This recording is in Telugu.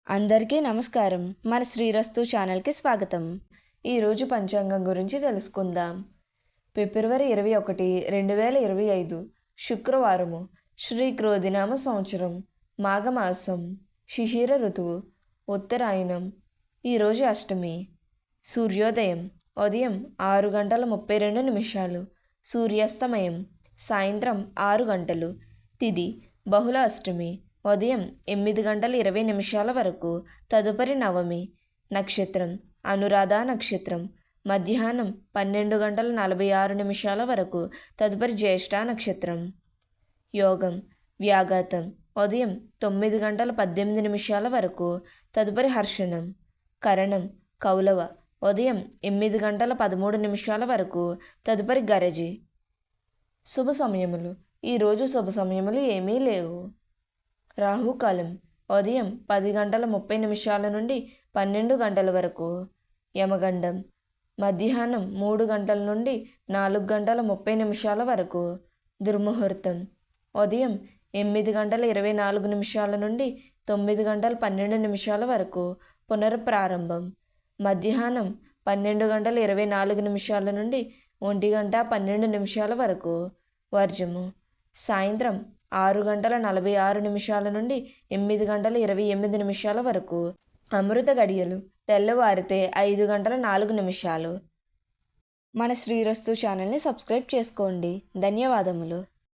అందరికీ నమస్కారం. మన శ్రీరస్తు ఛానల్కి స్వాగతం. ఈరోజు పంచాంగం గురించి తెలుసుకుందాం. ఫిబ్రవరి 21, 2025 శుక్రవారము. శ్రీ క్రోధినామ సంవత్సరం, మాఘమాసం, శిశిర ఋతువు, ఉత్తరాయణం. ఈరోజు అష్టమి. సూర్యోదయం ఉదయం 6:32, సూర్యాస్తమయం సాయంత్రం 6 గంటలు. తిథి బహుళ అష్టమి ఉదయం 8:20 వరకు, తదుపరి నవమి. నక్షత్రం అనురాధ నక్షత్రం మధ్యాహ్నం 12:46 వరకు, తదుపరి జ్యేష్ఠ నక్షత్రం. యోగం వ్యాఘాతం ఉదయం 9:18 వరకు, తదుపరి హర్షణం. కరణం కౌలవ ఉదయం 8:13 వరకు, తదుపరి గరజి. శుభ సమయములు. ఈరోజు శుభ సమయములు ఏమీ లేవు. రాహుకాలం ఉదయం 10:30 నుండి 12 వరకు. యమగండం మధ్యాహ్నం 3 నుండి 4:30 వరకు. దుర్ముహూర్తం ఉదయం 8:24 నుండి 9:12 వరకు, పునఃప్రారంభం. మధ్యాహ్నం 12:24 నుండి 1:12 వరకు. వర్జము సాయంత్రం 6:46 నుండి 8:28 వరకు. అమృత గడియలు తెల్లవారితే 5:04. మన శ్రీరస్తు ఛానల్ని సబ్స్క్రైబ్ చేసుకోండి. ధన్యవాదములు.